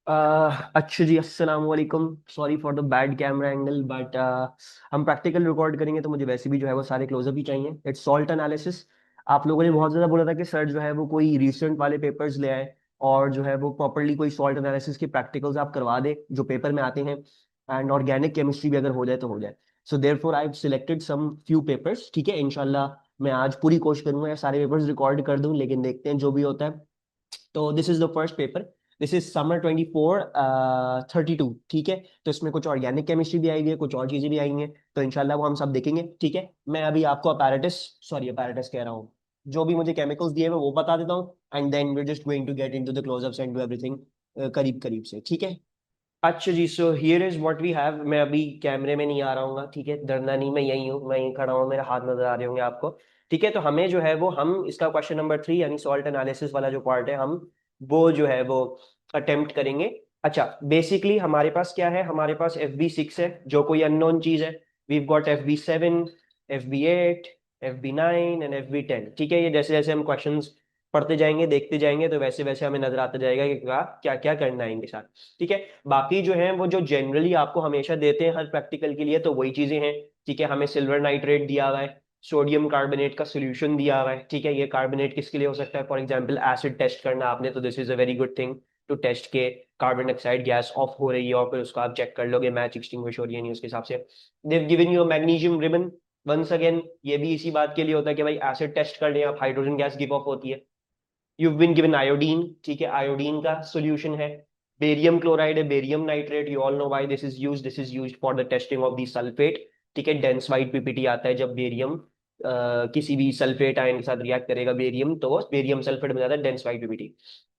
अच्छा जी, अस्सलाम वालेकुम। Sorry for the bad camera angle, but हम प्रैक्टिकल रिकॉर्ड करेंगे तो मुझे वैसे भी जो है वो सारे क्लोजअप ही चाहिए। It's salt analysis. आप लोगों ने बहुत ज़्यादा बोला था कि सर जो है वो कोई रिसेंट वाले पेपर्स ले आए और जो है वो प्रॉपरली कोई सॉल्ट एनालिसिस के प्रैक्टिकल्स आप करवा दे जो पेपर में आते हैं। एंड ऑर्गेनिक केमिस्ट्री भी अगर हो जाए तो हो जाए। So therefore I have selected some few papers. ठीक है, इंशाल्लाह मैं आज पूरी कोशिश करूंगा ये सारे पेपर्स रिकॉर्ड कर दूं, लेकिन देखते हैं जो भी होता है। तो this is the first paper. This is summer 24 32। ठीक है, तो इसमें कुछ ऑर्गेनिक केमिस्ट्री भी आएगी, कुछ और चीजें भी आएंगी, तो इंशाल्लाह वो हम सब देखेंगे। ठीक है, मैं अभी आपको अपैरेटस, सॉरी अपैरेटस कह रहा हूँ, जो भी मुझे केमिकल्स दिए हुए वो बता देता हूँ, and then we just going to get into the closeups and do everything करीब करीब से। ठीक है। अच्छा जी, so here is what we have. मैं अभी कैमरे में नहीं आ रहा हूँ, ठीक है, डरना नहीं, मैं यही हूँ, मैं यहीं खड़ा हूँ, मेरे हाथ नजर आ रहे होंगे आपको। ठीक है, तो हमें जो है वो हम इसका क्वेश्चन नंबर 3 यानी सॉल्ट एनालिसिस वाला जो पार्ट है, हम वो जो है वो अटेम्प्ट करेंगे। अच्छा, बेसिकली हमारे पास क्या है, हमारे पास FB6 है जो कोई अननोन चीज है। We got FB7, FB8, FB9 and FB10। ठीक है, ये जैसे जैसे हम क्वेश्चंस पढ़ते जाएंगे देखते जाएंगे तो वैसे वैसे हमें नजर आता जाएगा कि क्या क्या करना है इनके साथ। ठीक है, बाकी जो है वो जो जनरली आपको हमेशा देते हैं हर प्रैक्टिकल के लिए, तो वही चीजें हैं। ठीक है, हमें सिल्वर नाइट्रेट दिया हुआ है, सोडियम कार्बोनेट का सोल्यूशन दिया हुआ है। ठीक है, ये कार्बोनेट किसके लिए हो सकता है, फॉर एग्जांपल एसिड टेस्ट करना आपने, तो this is a very good thing to test के कार्बन डाइऑक्साइड गैस ऑफ हो रही है, और फिर उसको आप चेक कर लोगे मैच एक्सटिंग्विश हो रही है नहीं, उसके हिसाब से। They've given you magnesium ribbon. Once again ये भी इसी बात के लिए होता है कि भाई एसिड टेस्ट कर लें आप, हाइड्रोजन गैस गिव ऑफ होती है। you've been given iodine. ठीक है, आयोडीन का सॉल्यूशन है। बेरियम क्लोराइड है, barium nitrate, you all know why this is used for the testing of the sulphate. ठीक है, डेंस वाइट पीपीटी आता है जब बेरियम किसी भी सल्फेट आयन के साथ रिएक्ट करेगा बेरियम, तो वो बेरियम सल्फेट बन जाता है, डेंस वाइट पीपीटी।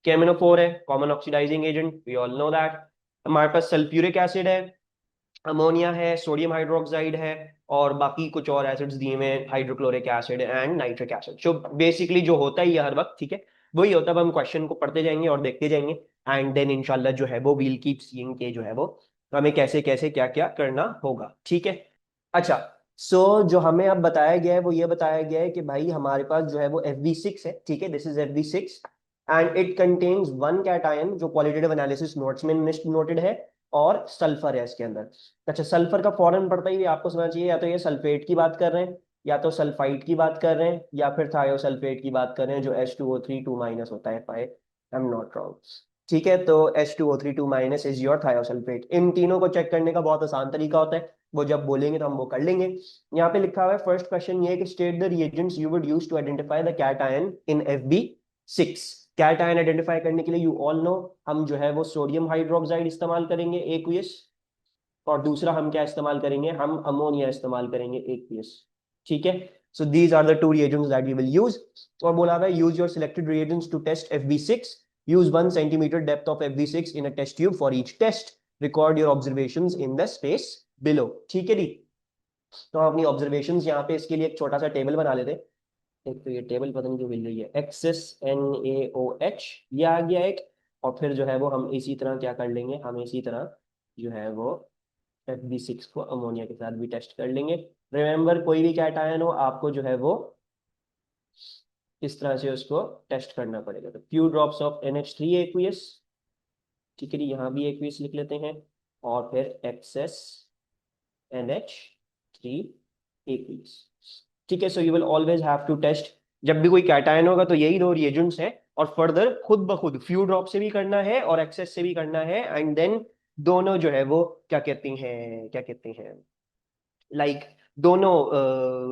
केमिनोफोर है, common oxidizing agent, we all know that. हमारे पास सल्फ्यूरिक एसिड है, अमोनिया है, सोडियम हाइड्रोक्साइड है, और बाकी कुछ और एसिड्स दिए हुए हैं, hydrochloric acid and nitric acid. जो बेसिकली जो होता है ये हर वक्त, ठीक है, वही होता है। अब हम क्वेश्चन को पढ़ते जाएंगे और देखते जाएंगे, एंड देन इंशाल्लाह जो है वो वील कीप सीइंग के जो है वो हमें कैसे कैसे क्या क्या करना होगा। ठीक है। अच्छा, सो जो हमें अब बताया गया है वो ये बताया गया है कि भाई हमारे पास जो है वो FB6 है। ठीक है, this is FB6 and it contains one cation जो क्वालिटेटिव एनालिसिस नोट्स में नोटेड है, और सल्फर है इसके अंदर। अच्छा, सल्फर का फौरन पड़ता ही आपको समझना चाहिए, या तो ये सल्फेट की बात कर रहे हैं, या तो सल्फाइड की बात कर रहे हैं, या फिर थायोसल्फेट की बात कर रहे हैं जो H2O3 2 माइनस होता है, आई एम नॉट रॉन्ग। ठीक है, तो H2O3 2 minus is your thiosulphate. इन तीनों को चेक करने का बहुत आसान तरीका होता है, वो जब बोलेंगे तो हम वो कर लेंगे। यहाँ पे लिखा हुआ है फर्स्ट क्वेश्चन ये है कि state the reagents you would use to identify the cation in FB6। Cation identify करने के लिए यू ऑल नो हम जो है वो सोडियम हाइड्रोक्साइड इस्तेमाल करेंगे aqueous, और दूसरा हम क्या इस्तेमाल करेंगे, हम अमोनिया इस्तेमाल करेंगे aqueous। ठीक है, so these are the two reagents that we will use. और बोला हुआ है use your selected reagents to test FB6। Use 1 cm depth of FB6 in a test tube for each test. Record your observations in the space below. ठीक है जी। तो हम अपनी ऑब्जर्वेशंस यहाँ पे इसके लिए एक छोटा सा टेबल बना लेते हैं। एक तो ये टेबल पता नहीं क्यों मिल रही है, एक्सेस NaOH, ये आ गया एक। और फिर जो है वो हम इसी तरह क्या कर लेंगे, हम इसी तरह जो है वो FB6 को अमोनिया के साथ भी टेस्ट कर लेंगे। रिमेंबर, कोई भी कैटायन हो आपको जो है वो इस तरह से उसको टेस्ट करना पड़ेगा। तो few drops of NH3 aqueous. ठीक है जी, यहाँ भी एक्वियस लिख लेते हैं, और फिर एक्सेस NH3 aqueous। ठीक है, so you will always have to test, जब भी कोई कैटायन होगा तो यही दो रिएजेंट्स हैं, और फर्दर खुद ब खुद फ्यू ड्रॉप से भी करना है और एक्सेस से भी करना है, एंड देन दोनों जो है वो क्या कहते हैं लाइक दोनों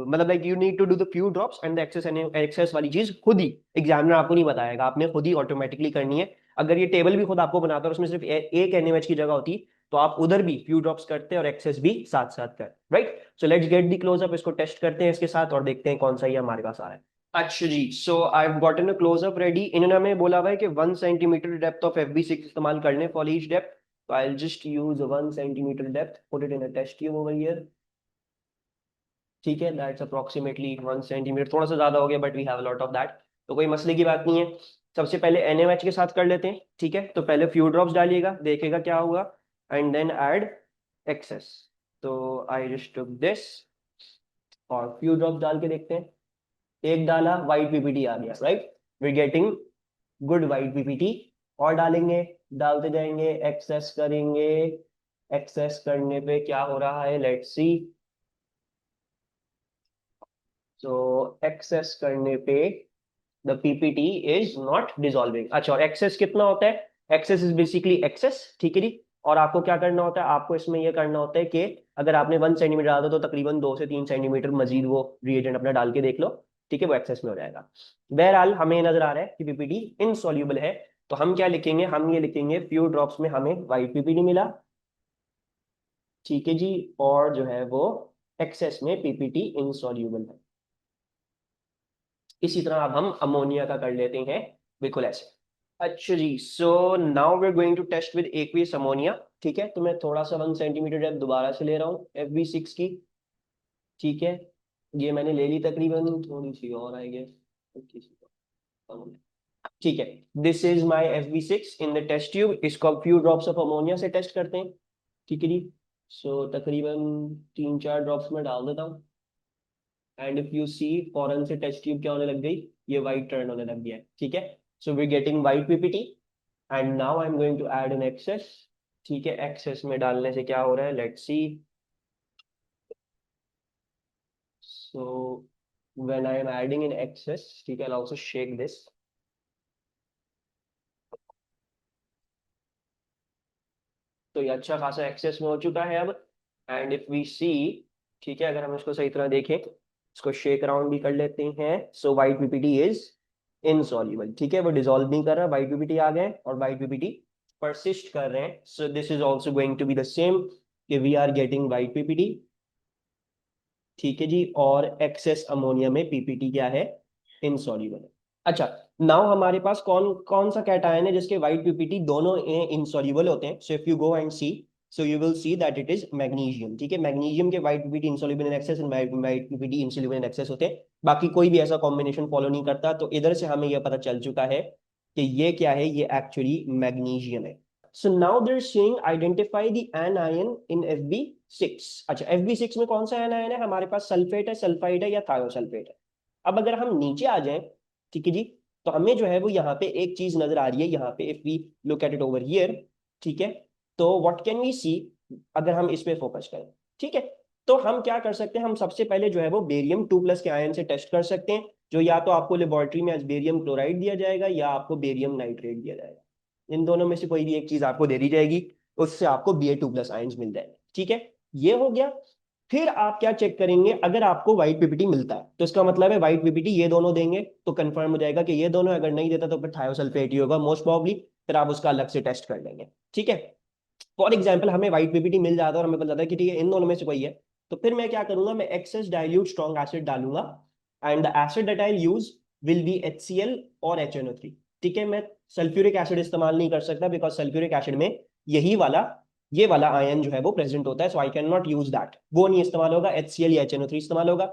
मतलब like you need to do the few drops and the excess, and excess वाली चीज खुद ही एग्जामिनर आपको नहीं बताएगा, आपने खुद ही ऑटोमेटिकली करनी है। अगर ये टेबल भी खुद आपको बनाता है और उसमें सिर्फ एक NaOH की जगह होती, तो आप उधर भी फ्यू ड्रॉप्स करते और एक्सेस भी साथ साथ कर। Right, so let's get the closeup, इसको टेस्ट करते हैं इसके साथ और देखते हैं कौन सा ये हमारे पास आ रहा है। अच्छा जी, so I have gotten a closeup ready. इन्होंने हमें बोला हुआ है कि 1 cm डेप्थ ऑफ FB6 इस्तेमाल करने फॉर ईच डेप्थ। तो I will just use 1 cm depth, put it in a test tube over here. ठीक है, दैट्स अप्रोक्सीमेटली 1 cm, थोड़ा सा ज्यादा हो गया but we have lot of that, तो कोई मसले की बात नहीं है। सबसे पहले NaOH के साथ कर लेते हैं। ठीक है, तो पहले फ्यू ड्रॉप्स डालिएगा, देखेगा क्या होगा, एंड देन ऐड एक्सेस। तो आई जस्ट टुक दिस और फ्यू ड्रॉप्स डाल के देखते हैं। एक डाला, वाइट पीपीटी आ गया, right, we getting good white PPT. और डालेंगे, डालते जाएंगे, एक्सेस करेंगे। एक्सेस करने पे क्या हो रहा है, लेट्स सी। तो एक्सेस करने पे the PPT is not dissolving. अच्छा, और एक्सेस कितना होता है? एक्सेस इज बेसिकली एक्सेस, ठीक है जी। और आपको क्या करना होता है, आपको इसमें ये करना होता है कि अगर आपने 1 सेंटीमीटर डाला तो तकरीबन 2 से 3 सेंटीमीटर मजीद वो रिएजेंट अपना डाल के देख लो, ठीक है, वो एक्सेस में हो जाएगा। बहरहाल हमें नजर आ रहा है कि पीपीटी इनसॉल्यूबल है, तो हम क्या लिखेंगे, हम ये लिखेंगे फ्यू ड्रॉप्स में हमें वाइट पीपीटी मिला, ठीक है जी। और जो है वो एक्सेस में पीपीटी इनसॉल्यूबल है। इसी तरह अब हम अमोनिया का कर लेते हैं, बिल्कुल ऐसे। अच्छा जी, so now we are going to test with aqueous ammonia. ठीक है, तो मैं थोड़ा सा 1 सेंटीमीटर डेप्थ दोबारा से ले रहा हूँ FB6 की, ठीक है। ये मैंने ले ली तकरीबन, थोड़ी सी और आई गेस, ठीक है। This is my FB6 in the test tube. इसको अब फ्यू ड्रॉप्स ऑफ अमोनिया से टेस्ट करते हैं, ठीक है जी। सो तकरीबन 3-4 ड्रॉप्स में डाल देता हूँ। एंड इफ यू सी, फॉरन से टेस्ट ट्यूब क्या होने लग गई, ये वाइट टर्न होने लग गया है, ठीक है। So we getting white PPT and now I am going to add an excess, ठीक है। एक्सेस में डालने से क्या हो रहा है, let's see. So when I am adding in excess, ठीक है, आई आल्सो शेक दिस। तो ये अच्छा खासा एक्सेस में हो चुका है अब। एंड इफ वी सी, ठीक है, अगर हम इसको सही तरह देखें, इसको शेक अराउंड भी कर लेते हैं। So white PPT is insoluble, ठीक है, वो डिसॉल्व नहीं कर रहा, वाइट पीपीटी आ गए और वाइट पीपीटी परसिस्ट कर रहे हैं। So this is also going to be the same, कि we are getting white PPT, ठीक है जी। और एक्सेस अमोनिया में पीपीटी क्या है, इनसॉल्युबल है। अच्छा, नाउ हमारे पास कौन कौन सा कैटायन है जिसके वाइट पीपीटी दोनों इनसॉल्युबल होते हैं। So if you go and see, so you will see that it is magnesium, ठीक है। मैग्नीशियम के white PPT insoluble in excess and white PPT insoluble in excess होते हैं। बाकी कोई भी ऐसा कॉम्बिनेशन फॉलो नहीं करता। तो इधर से हमें यह पता चल चुका है कि ये क्या है, ये एक्चुअली मैग्नीशियम है। So now they're saying identify the anion in FB6। अच्छा, FB6 में कौन सा एनायन है हमारे पास, सल्फेट है, सल्फाइड है या थायोसल्फेट है। अब अगर हम नीचे आ जाएं, ठीक है जी, तो हमें जो है वो यहाँ पे एक चीज नजर आ रही है, यहाँ पे if we look at it over here, ठीक है। तो व्हाट कैन वी सी, अगर हम इस पे फोकस करें, ठीक है, तो हम क्या कर सकते हैं, हम सबसे पहले जो है वो बेरियम 2+ के आयन से टेस्ट कर सकते हैं, जो या तो आपको लेबोरेटरी में एज बेरियम क्लोराइड दिया जाएगा या आपको बेरियम नाइट्रेट दिया जाएगा। इन दोनों में से कोई भी एक चीज आपको दे दी जाएगी, उससे आपको Ba2+ आयंस मिल जाएंगे, ठीक है। ये हो गया। फिर आप क्या चेक करेंगे, अगर आपको व्हाइट पीपीटी मिलता है तो इसका मतलब है व्हाइट पीपीटी ये दोनों देंगे, तो कंफर्म हो जाएगा कि ये दोनों, अगर नहीं देता तो फिर थायोसल्फेट ही होगा मोस्ट प्रोबेबली। फिर आप उसका अलग से टेस्ट कर लेंगे, ठीक है। फॉर एग्जाम्पल हमें व्हाइट पीपीटी मिल जाता है और हमें पता है कि ठीक है इन दोनों में से कोई है, तो फिर मैं क्या करूंगा, मैं एक्सेस डाइल्यूट स्ट्रॉन्ग एसिड डालूंगा and the acid that I use will be HCl और HNO3, ठीक है। मैं सल्फ्यूरिक एसिड इस्तेमाल नहीं कर सकता बिकॉज सल्फ्यूरिक एसिड में यही वाला, ये वाला आयन जो है वो प्रेजेंट होता है, so I can not use that, वो नहीं इस्तेमाल होगा, HCl या HNO3 इस्तेमाल होगा।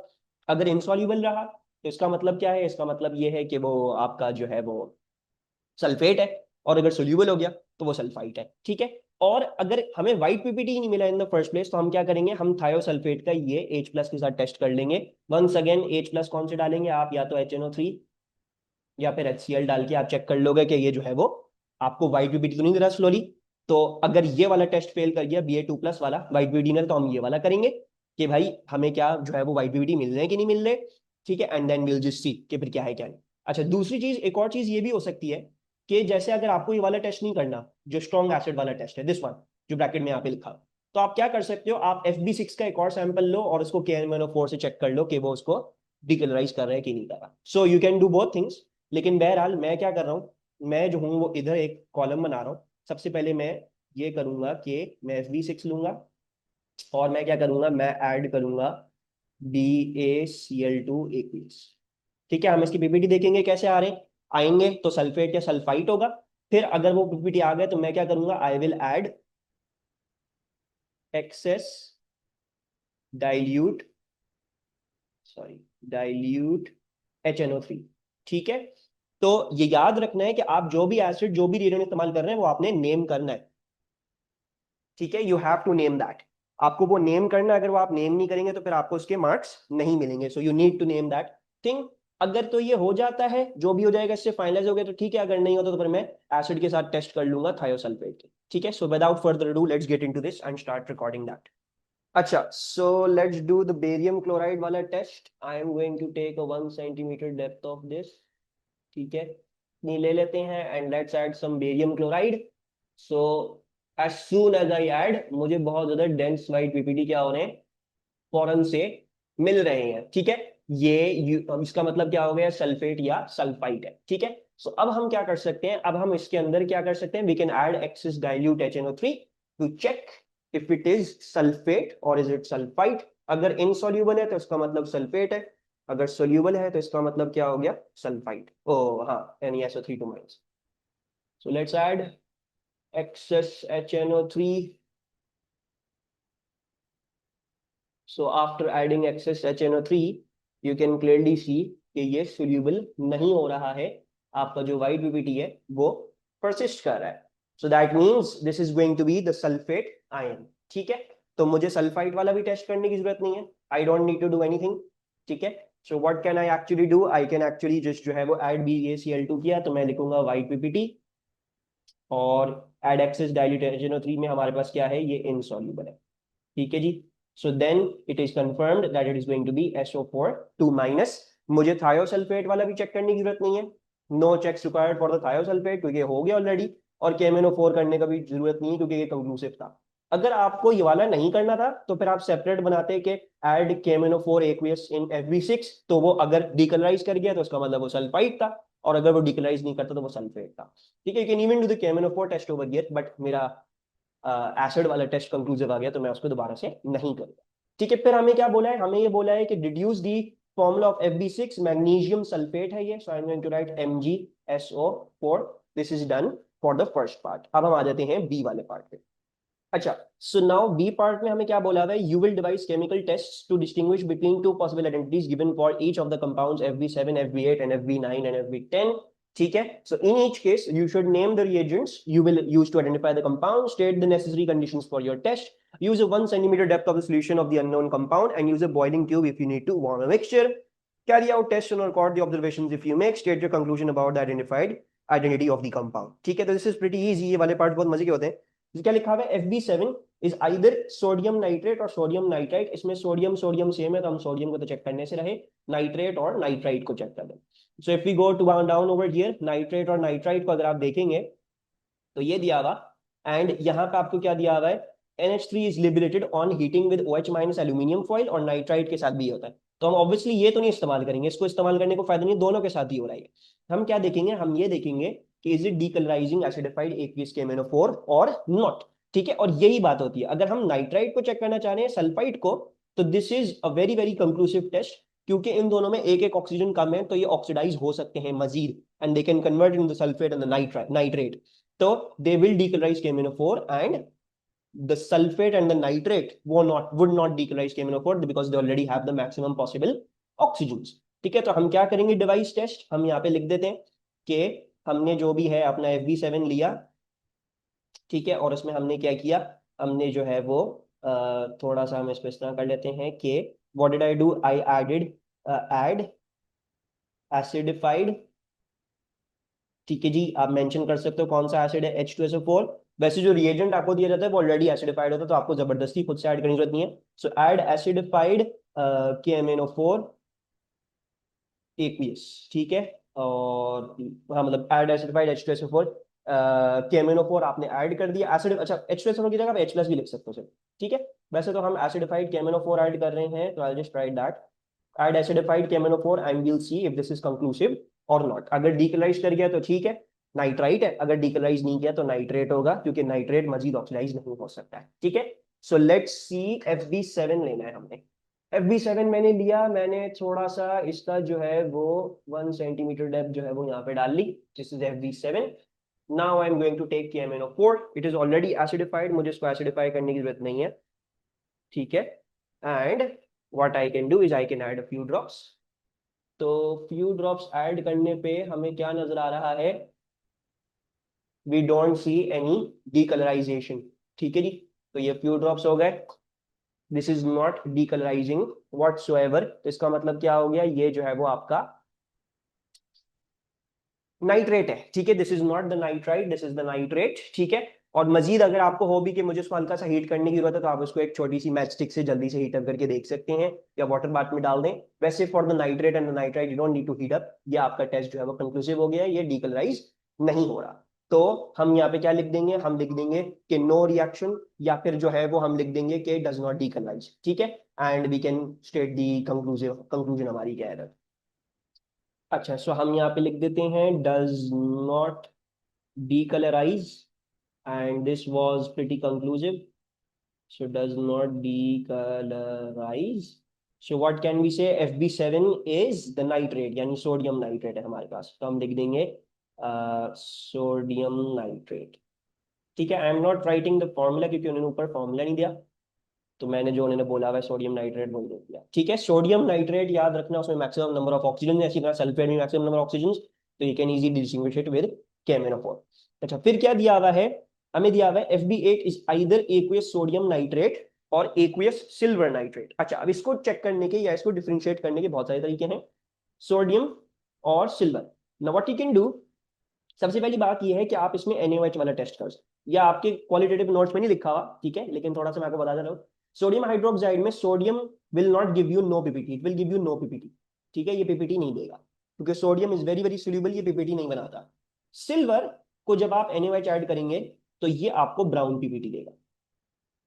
अगर इनसॉल्युबल रहा तो इसका मतलब क्या है, इसका मतलब ये है कि वो आपका जो है वो सल्फेट है, और अगर सोल्यूबल हो गया तो वो सल्फाइट है, ठीक है। और अगर हमें व्हाइट पीपीटी ही नहीं मिला इन द फर्स्ट प्लेस, तो हम क्या करेंगे, हम थायोसल्फेट का ये H+ के साथ टेस्ट कर लेंगे। वंस अगेन H+ कौन से डालेंगे आप, या तो HNO3 या फिर HCl डाल के आप चेक कर लोगे कि ये जो है वो आपको व्हाइट पीपीटी तो नहीं दे रहा स्लोली। तो अगर ये वाला टेस्ट फेल कर गया, Ba2+ वाला व्हाइट पीपीटी ने, तो हम ये वाला करेंगे कि भाई हमें क्या जो है वो व्हाइट पीपीटी मिल रहे हैं कि नहीं मिल रहे, ठीक है। And then will just see कि फिर क्या है क्या नहीं। अच्छा, दूसरी चीज, एक और चीज ये भी हो सकती है कि जैसे अगर आपको ये वाला टेस्ट नहीं करना, जो स्ट्रॉन्ग एसिड वाला टेस्ट है, दिस वन जो ब्रैकेट में यहाँ पे लिखा, तो आप क्या कर सकते हो, आप FB6 का एक और सैंपल लो और उसको KN-4 से चेक कर लो कि वो उसको डिकलराइज कर रहा है कि नहीं कर रहा। सो you can do both things. लेकिन बहरहाल मैं क्या कर रहा हूँ, मैं जो हूँ वो इधर एक कॉलम बना रहा हूँ। सबसे पहले मैं ये करूंगा कि मैं FB6 लूंगा और मैं क्या करूंगा, मैं ऐड करूंगा BaCl2 aqueous, ठीक है। हम इसकी पीपीटी देखेंगे कैसे आ रहे हैं, आएंगे तो सल्फेट या सल्फाइट होगा। फिर अगर वो पीपीटी आ गए तो मैं क्या करूंगा, I will add excess dilute, sorry, dilute HNO3, ठीक है। तो ये याद रखना है कि आप जो भी एसिड, जो भी रिएजेंट इस्तेमाल कर रहे हैं वो आपने नेम करना है, ठीक है। You have to name that, आपको वो नेम करना है। अगर वो आप नेम नहीं करेंगे तो फिर आपको उसके मार्क्स नहीं मिलेंगे। So you need to name that thing. अगर तो ये हो जाता है, जो भी हो जाएगा इससे फाइनलाइज हो गया तो ठीक है, अगर नहीं होता तो फिर मैं एसिड के साथ टेस्ट कर लूंगा थायोसल्फेट के। ठीक है, so without further ado let's get into this and start recording that. अच्छा, so let's do the barium chloride वाला test. I am going to take a 1 centimetre depth of this. ठीक है, ये ले लेते हैं and let's add some barium chloride. So as soon as I add, मुझे बहुत ज्यादा डेंस वाइट पीपीटी क्या हो रहे हैं, फौरन से मिल रहे हैं। ठीक है, अब इसका मतलब क्या हो गया, सल्फेट या सल्फाइड है। ठीक है, सो अब हम क्या कर सकते हैं, अब हम इसके अंदर क्या कर सकते हैं, we can add excess dilute HNO3 to check if it is sulphate or is it sulphide. अगर इनसॉल्यूबल है तो इसका मतलब सल्फेट है, अगर सोल्यूबल है तो इसका मतलब क्या हो गया, सल्फाइड। ओ हाँ, NeSO3 2-। So let's add excess HNO3। So after adding excess HNO3, you can clearly see कि ये soluble नहीं हो रहा है, आपका जो white PPT है वो persist कर रहा है। So that means this is going to be the sulfate ion। ठीक है, तो मुझे सल्फाइड वाला भी टेस्ट करने की जरूरत नहीं है, I don't need to do anything। ठीक है, so what can I actually do, I can actually just जो है वो add BaCl2 किया तो मैं लिखूंगा white PPT, और add excess dilute HNO3 में हमारे पास क्या है, ये insoluble है। ठीक है जी, so then it is confirmed that it is going to be SO4 2-। मुझे थायोसल्फेट वाला भी चेक करने की जरूरत नहीं है, no checks required for the thiosulphate क्योंकि ये हो गया ऑलरेडी, और KMnO4 करने का भी जरूरत नहीं क्योंकि ये कंक्लूसिव था। अगर आपको ये वाला नहीं करना था तो फिर आप सेपरेट बनाते कि ऐड KMnO4 aqueous इन FB6, तो वो अगर डीकलराइज कर गया तो उसका मतलब वो सल्फाइड था, और अगर वो डीकलराइज नहीं करता तो वो सल्फेट था। ठीक है, you can even do the KMnO4 test over here, but मेरा एसिड वाला टेस्ट कंक्लूसिव आ गया तो मैं उसको दोबारा से नहीं करूंगा। ठीक है, फिर हमें क्या बोला है, हमें ये बोला है कि deduce the formula of FB6, magnesium sulphate है ये, so I am going to write MgSO4। This is done for the first part. अब हम आ जाते हैं बी वाले पार्ट पे। अच्छा, सो नाउ बी पार्ट में हमें क्या बोला हुआ है, you will devise chemical test to distinguish between two possible identities given for each of the compounds FB7 FB8 and FB9 and FB10। ठीक है, so in each case you should name the reagents you will use to identify the compound, state the necessary conditions for your test, use a 1 centimeter depth of the solution of the unknown compound, and use a boiling tube if you need to warm a mixture. Carry out tests and record the observations if you make, state your conclusion about the identified identity of the compound। ठीक है, तो this is pretty easy, ये वाले part बहुत मजे के होते हैं। क्या लिखा हुआ है, FB7 is either sodium nitrate और सोडियम नाइट्राइट। इसमें सोडियम सोडियम सेम है तो हम सोडियम को तो चेक करने से रहे, नाइट्रेट और नाइट्राइट को चेक कर दें। So if we go to down over here, nitrate और नाइट्राइट को अगर आप देखेंगे तो ये दिया हुआ, एंड यहाँ पे आपको क्या दिया हुआ है, NH3 is liberated on heating with OH- aluminium foil, और नाइट्राइट के साथ भी होता है। तो हम ऑब्वियसली ये तो नहीं इस्तेमाल करेंगे, इसको इस्तेमाल करने को फायदा नहीं, दोनों के साथ ही हो रहा है। हम क्या देखेंगे, हम ये देखेंगे कि is it डीकलराइजिंग acidified aqueous KMnO4 और नॉट। ठीक है, और यही बात होती है अगर हम नाइट्राइट को चेक करना चाह रहे हैं सल्फाइड को, तो this is a very very conclusive test, क्योंकि इन दोनों में एक एक ऑक्सीजन कम है तो ये ऑक्सीडाइज हो सकते हैं मजीद, and they can convert in the sulphate and the nitrate. तो they will decolorize KMnO4, and the sulfate and the nitrate would not decolorize KMnO4 because they already have the maximum possible oxygens। ठीक है, तो हम क्या करेंगे, device test हम यहाँ पे लिख देते हैं कि हमने जो भी है अपना FB7 लिया। ठीक है, और उसमें हमने क्या किया, हमने जो है वो थोड़ा सा हम इस पे इस तरह कर लेते हैं कि what did I do, I added add acidified. ठीक है जी, आप मेंशन कर सकते हो कौन सा एसिड है, H2SO4। वैसे जो रिएजेंट आपको दिया जाता है वो ऑलरेडी एसिडिफाइड होता है तो आपको जबरदस्ती खुद से ऐड करने की जरूरत नहीं है। सो ऐड एसिडिफाइड KMnO4 aqueous। ठीक है, और हाँ मतलब ऐड एसिडिफाइड H2SO4 KMnO4 आपने ऐड कर दिया एसिड। अच्छा, H2SO4 की जगह आप H+ भी लिख सकते हो सिर्फ। ठीक है, वैसे तो हम एसिडिफाइड KMnO4 ऐड कर रहे हैं तो I just write that add acidified KMnO4 and we'll see if this is conclusive or not. अगर डीकलराइज कर गया तो ठीक है, नाइट्राइट है, अगर डीकलराइज नहीं किया तो नाइट्रेट होगा, क्योंकि नाइट्रेट मजीद ऑक्सीडाइज नहीं हो सकता है। ठीक है, सो लेट्स सी FB7 लेना है हमने। FB7 मैंने लिया, मैंने थोड़ा सा इसका जो है वो 1 सेंटीमीटर डेप्थ जो है वो यहाँ पे डाल ली। This is FB7। Now I am going to take KMnO4, it is already acidified, मुझे इसको एसिडिफाई करने की जरूरत नहीं है। ठीक है, and what I can do is I can add a few drops. तो फ्यू ड्रॉप्स ऐड करने पे हमें क्या नजर आ रहा है, we don't see any decolourisation. ठीक है जी, तो ये फ्यू ड्रॉप्स हो गए, this is not decolourising whatsoever. तो इसका मतलब क्या हो गया, ये जो है वो आपका नाइट्रेट है, ठीक है, this is not the nitrite, this is the nitrate, ठीक है। और मजीद अगर आपको हो भी कि मुझे इसको हल्का सा हीट करने की जरूरत है, तो आप उसको एक छोटी सी मैच स्टिक से जल्दी से हीट अप करके देख सकते हैं, या वाटर बाथ में डाल दें। वैसे for the nitrate and the nitrite you don't need to heat up, ये आपका टेस्ट जो है वो कंक्लूसिव हो गया है, ये डीकलराइज नहीं हो रहा। तो हम यहाँ पे क्या लिख देंगे, हम लिख देंगे कि नो रिएक्शन, या फिर जो है वो हम लिख देंगे कि डज नॉट डीकलराइज, ठीक है। And we can state the conclusive, conclusion हमारी क्या है। अच्छा, सो हम यहाँ पे लिख देते हैं does not decolorize, and this was pretty conclusive. So does not decolorize. So what can we say? FB7 is the nitrate, यानी सोडियम नाइट्रेट है हमारे पास, तो हम लिख देंगे सोडियम नाइट्रेट, ठीक है। I am not writing the formula, क्योंकि उन्होंने ऊपर फॉर्मूला नहीं दिया, तो मैंने जो उन्होंने बोला हुआ है सोडियम नाइट्रेट बोल दिया, ठीक है। सोडियम नाइट्रेट याद रखना, उसमें मैक्सिमम नंबर ऑफ ऑक्सीजन है, इसी तरह सल्फेट में मैक्सिमम नंबर ऑफ ऑक्सीजन, तो you can easily distinguish it with KMnO4। अच्छा, फिर क्या दिया हुआ है, हमें दिया हुआ है FB8 is either aqueous sodium nitrate और एक्वियस सिल्वर नाइट्रेट। अच्छा, अब इसको चेक करने के या इसको डिफरेंशिएट करने के बहुत सारे तरीके हैं, सोडियम और silver. Now what you can do, सबसे पहली बात यह है कि आप इसमें NaOH वाला टेस्ट कर सकते, या आपके क्वालिटेटिव नोट्स में नहीं लिखा हुआ, ठीक है, लेकिन थोड़ा सा मैं आपको बता दे रहा हूँ। सोडियम हाइड्रोक्साइड में sodium will not give you know PPT, it will give you know PPT, ठीक है, ये पीपीटी नहीं देगा, क्योंकि sodium is very very soluble, ये पीपीटी नहीं बनाता। सिल्वर को जब आप NaOH ऐड करेंगे तो ये आपको ब्राउन पीपीटी देगा,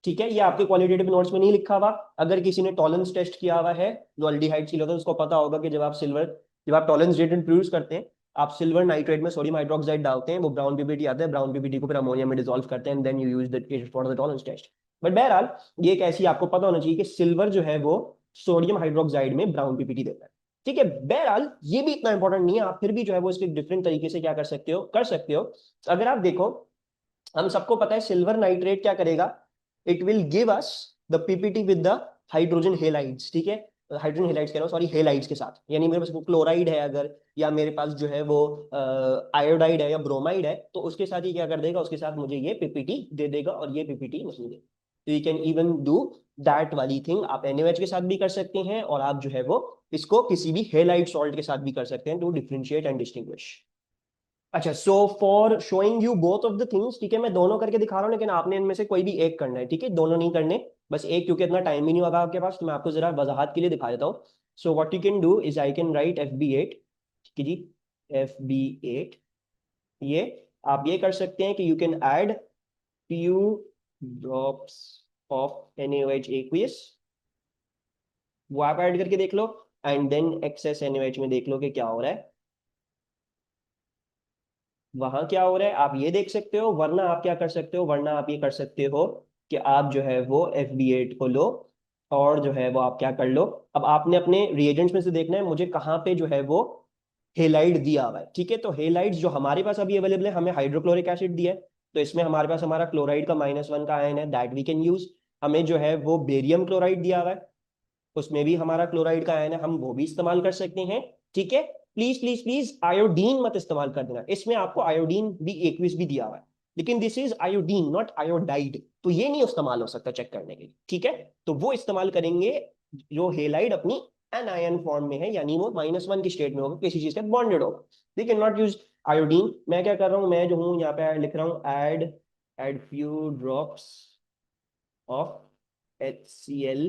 ठीक है। ये आपके क्वालिटेटिव नोट्स में नहीं लिखा हुआ। अगर किसी ने टॉलरेंस टेस्ट किया हुआ है जो अल्डिहाइड सील होता है, उसको पता होगा कि जब आप टॉलरेंस रेट इंट्रोड्यूस करते हैं, आप सिल्वर नाइट्रेट में सोडियम हाइड्रोक्साइड डालते हैं, वो ब्राउन पीपीटी आता है, ब्राउन पीपीटी को फिर अमोनिया में डिसॉल्व करते हैं, then you use that for the tolerance test. But बहरहाल ये एक ऐसी आपको पता होना चाहिए कि सिल्वर जो है वो सोडियम हाइड्रोक्साइड में ब्राउन पीपीटी देता है, ठीक है। बहरहाल ये भी इतना इंपॉर्टेंट नहीं है, आप फिर भी जो है वो इसके डिफरेंट तरीके से क्या कर सकते हो। अगर आप देखो, हम सबको पता है सिल्वर नाइट्रेट क्या करेगा, it will give us the PPT with the hydrogen halides, ठीक है। हाइड्रोजन हेलाइड्स कह रहा हूँ, सॉरी, हेलाइड्स के साथ, यानी मेरे पास क्लोराइड है अगर, या मेरे पास जो है वो आयोडाइड है या ब्रोमाइड है, तो उसके साथ ही क्या कर देगा, उसके साथ मुझे ये पीपीटी दे देगा, और ये पीपीटी नहीं देगा। तो you can even do that वाली थिंग, आप NaOH के साथ भी कर सकते हैं, और आप जो है वो इसको किसी भी हेलाइड सॉल्ट के साथ भी कर सकते हैं, टू डिफरेंशिएट एंड डिस्टिंग्विश। अच्छा, so for showing you both of the things, ठीक है, मैं दोनों करके दिखा रहा हूँ, लेकिन आपने इनमें से कोई भी एक करना है, ठीक है, दोनों नहीं करने, बस एक, क्योंकि इतना टाइम भी नहीं होगा आपके पास, तो मैं आपको जरा वजाहत के लिए दिखा देता हूँ। So what you can do is I can write FB8, ठीक है जी, FB8, ये आप ये कर सकते हैं कि you can add few drops of NaOH aqueous, वो आप ऐड करके देख लो, एंड देन एक्सेस NaOH में देख लो कि क्या हो रहा है, वहां क्या हो रहा है आप ये देख सकते हो। वरना आप क्या कर सकते हो, वरना आप ये कर सकते हो कि आप जो है वो FB8 को लो, और जो है वो आप क्या कर लो, अब आपने अपने रिएजेंट्स में से देखना है मुझे कहाँ पे जो है वो हेलाइड दिया हुआ है, ठीक है। तो हेलाइड्स जो हमारे पास अभी अवेलेबल है, हमें हाइड्रोक्लोरिक एसिड दिया है, तो इसमें हमारे पास हमारा क्लोराइड का -1 का आयन है, दैट वी कैन यूज। हमें जो है वो बेरियम क्लोराइड दिया हुआ है, उसमें भी हमारा क्लोराइड का आयन है, हम वो भी इस्तेमाल कर सकते हैं, ठीक है। प्लीज प्लीज प्लीज आयोडीन मत इस्तेमाल कर देना, इसमें आपको आयोडीन भी एक्विस भी दिया हुआ है, लेकिन this is iodine not iodide, तो ये नहीं इस्तेमाल हो सकता चेक करने के लिए, ठीक है। तो वो इस्तेमाल करेंगे जो हेलाइड अपनी एनायन फॉर्म में है, यानी वो -1 की स्टेट में होगा, किसी चीज के बॉन्डेड होगा, they can not use iodine. मैं क्या कर रहा हूँ, मैं जो हूँ यहाँ पे लिख रहा हूँ add add few drops of HCl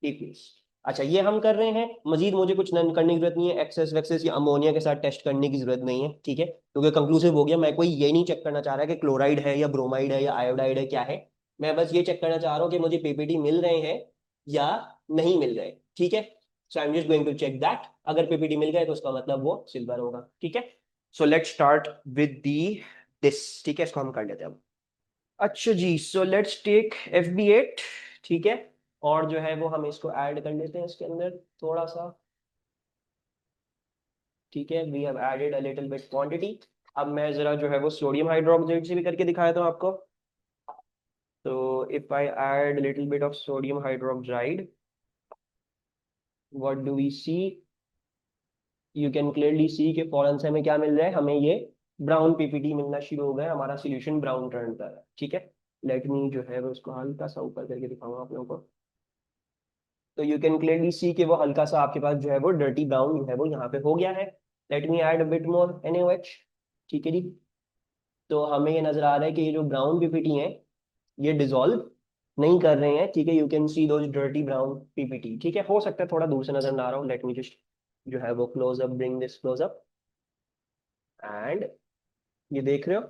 aqueous. अच्छा, ये हम कर रहे हैं, मजीद मुझे कुछ करने की जरूरत नहीं है, एक्सेस वैक्सेस या अमोनिया के साथ टेस्ट करने की जरूरत नहीं है, ठीक है, क्योंकि कंक्लूसिव हो गया। मैं कोई ये नहीं चेक करना चाह रहा कि क्लोराइड है या ब्रोमाइड है या आयोडाइड है, क्या है, मैं बस ये चेक करना चाह रहा हूँ कि मुझे पीपीटी मिल रहे हैं या नहीं मिल रहे, ठीक है। So I am just going to check that, अगर पीपीटी मिल गए तो उसका मतलब वो सिल्वर होगा, ठीक है। So let's start with the this, ठीक है, इसको हम कर लेते हैं अब। अच्छा जी, सो लेट्स टेक FB8, ठीक है, और जो है वो हम इसको ऐड कर लेते हैं इसके अंदर थोड़ा सा, ठीक है, we have added a little bit quantity. अब मैं जरा जो है वो सोडियम हाइड्रोक्साइड से भी करके दिखाया था आपको। तो if I add little bit of sodium hydroxide, what do we see, you can clearly see कि फौरन से हमें क्या मिल रहा है, हमें ये ब्राउन पीपीटी मिलना शुरू हो गया, हमारा सोल्यूशन ब्राउन टर्न कर रहा है, ठीक है। लेट मी जो है वो उसको हल्का सा ऊपर करके दिखाऊंगा आप लोगों को, तो यू कैन क्लियरली सी कि वो हल्का सा आपके पास जो है वो डर्टी ब्राउन जो है वो यहाँ पे हो गया है। Let me add a bit more NaOH। ठीक है जी। तो हमें ये नजर आ रहा है कि ये जो ब्राउन पीपीटी है ये डिसॉल्व नहीं कर रहे हैं। ठीक है, you can C those dirty brown PPT. ठीक है, हो सकता है थोड़ा दूर से नजर ना आ रहा हो। लेट मी जस्ट जो है वो close up, bring this close up and ये देख रहे हो,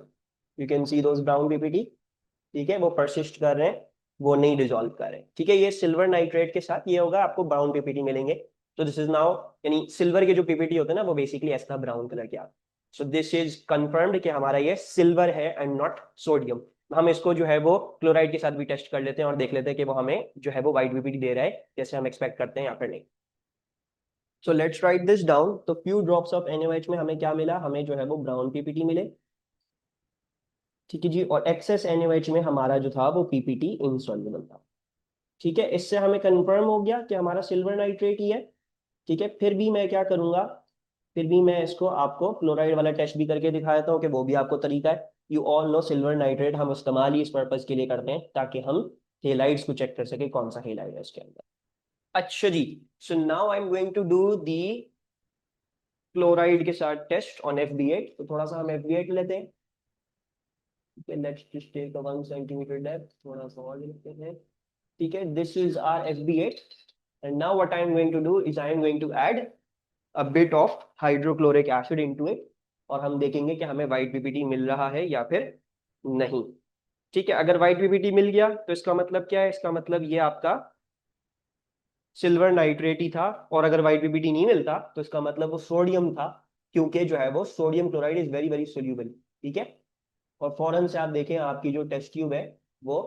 you can C those brown PPT. ठीक है, वो परसिस्ट कर रहे हैं, वो नहीं डिसॉल्व कर रहे हैं। ठीक है, ये सिल्वर नाइट्रेट के साथ ये होगा, आपको ब्राउन पीपीटी मिलेंगे। तो दिस इज नाउ, यानी सिल्वर के जो पीपीटी होते हैं ना वो बेसिकली ऐसा ब्राउन कलर के आते हैं। सो दिस इज कंफर्म्ड कि हमारा ये सिल्वर है एंड नॉट सोडियम। हम इसको जो है वो क्लोराइड के साथ भी टेस्ट कर लेते हैं और देख लेते हैं कि वो हमें जो है वो व्हाइट पीपीटी दे रहा है जैसे हम एक्सपेक्ट करते हैं या फिर नहीं। So let's write this down. तो फ्यू ड्रॉप्स ऑफ NaOH में हमें क्या मिला, हमें जो है वो ब्राउन पीपीटी मिले। ठीक है जी, और एक्सेस NaOH में हमारा जो था वो पीपीटी इनसॉल्युबल था। ठीक है, इससे हमें कंफर्म हो गया कि हमारा सिल्वर नाइट्रेट ही है। ठीक है, फिर भी मैं क्या करूंगा, फिर भी मैं इसको आपको क्लोराइड वाला टेस्ट भी करके दिखा देता हूँ कि वो भी आपको तरीका है। You all know silver nitrate हम इस्तेमाल ही इस पर्पज के लिए करते हैं ताकि हम हेलाइड्स को चेक कर सके कौन सा हेलाइड है इसके अंदर। अच्छा जी, so now I am going to do the chloride के साथ टेस्ट ऑन FB8। तो थोड़ा सा हम FB8 लेते हैं। Let's just take a 1 centimetre depth, थोड़ा सा और लेते हैं। ठीक है, this is our FB8 and now what I am going to do is I am going to add a bit of hydrochloric acid into it और हम देखेंगे कि हमें व्हाइट पीपीटी मिल रहा है या फिर नहीं। ठीक है, अगर व्हाइट पीपीटी मिल गया तो इसका मतलब क्या है, इसका मतलब ये आपका सिल्वर नाइट्रेट ही था। और अगर व्हाइट पीपीटी नहीं मिलता तो इसका मतलब वो सोडियम था, क्योंकि जो है वो sodium chloride is very very soluble. ठीक है, और फौरन से आप देखें आपकी जो टेस्ट ट्यूब है वो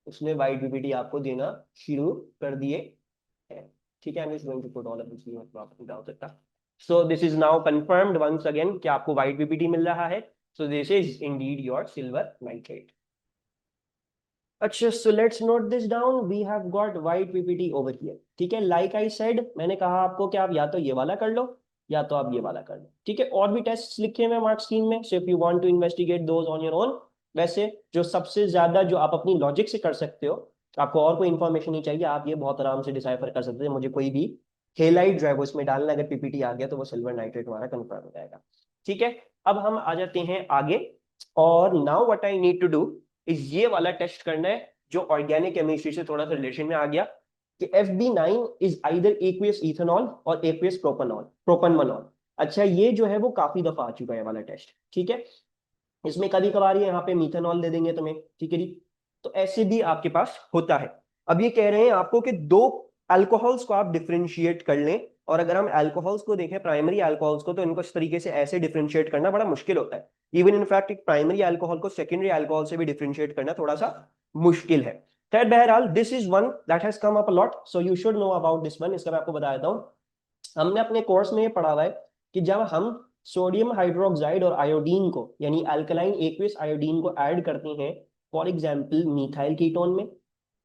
उसने व्हाइट पीपीटी आपको देना शुरू कर दिए है। ठीक है, I'm just going to put all of this new property डाल सकता। So this is now confirmed once again कि आपको white PPT मिल रहा है। So this is indeed your silver nitrate। अच्छा, so let's note this down, we have got white PPT over here। ठीक है, like I said, मैंने कहा आपको कि आप या तो ये वाला कर लो या तो आप ये वाला कर लो। ठीक है, और भी टेस्ट लिखे हुए मार्क स्कीम में, so if you want to investigate those on your own। वैसे जो सबसे ज्यादा जो आप अपनी लॉजिक से कर सकते हो, आपको और कोई इन्फॉर्मेशन नहीं चाहिए, आप ये बहुत आराम से डिसाइफर कर सकते हैं। मुझे कोई भी हेलाइट जो है वो इसमें डालना, अगर पीपीटी आ गया तो वो सिल्वर नाइट्रेट हमारा कंफर्म हो जाएगा। ठीक है, अब हम आ जाते हैं आगे। और now what I need to do is ये वाला टेस्ट करना है जो ऑर्गेनिक केमिस्ट्री से थोड़ा सा रिलेशन में आ गया, कि FB9 is either aqueous ethanol और एक्वियस प्रोपेनॉल प्रोपनमनॉल। अच्छा, ये जो है वो काफी दफा आ चुका है वाला टेस्ट। ठीक है, इसमें कभी कभार ये यहाँ पे मीथेनॉल दे देंगे तुम्हें। ठीक है जी, तो ऐसे भी आपके पास होता है। अब ये कह रहे हैं आपको कि दो अल्कोहल्स को आप डिफ्रेंशिएट कर लें। और अगर हम अल्कोहल्स को देखें, प्राइमरी अल्कोहल्स को, तो इनको इस तरीके से ऐसे डिफ्रेंशिएट करना बड़ा मुश्किल होता है। इवन इनफैक्ट एक प्राइमरी अल्कोहल को सेकेंडरी अल्कोहल से भी डिफ्रेंशिएट करना थोड़ा सा मुश्किल है। खैर बहरहाल, this is one that has come up a lot, so you should know about this one. इसका मैं आपको बता देता हूँ। हमने अपने कोर्स में ये पढ़ा हुआ है कि जब हम सोडियम हाइड्रोक्साइड और आयोडीन को, यानी अल्कलाइन एक्वियस आयोडीन को ऐड करते हैं, फॉर एग्जांपल मिथाइल कीटोन में,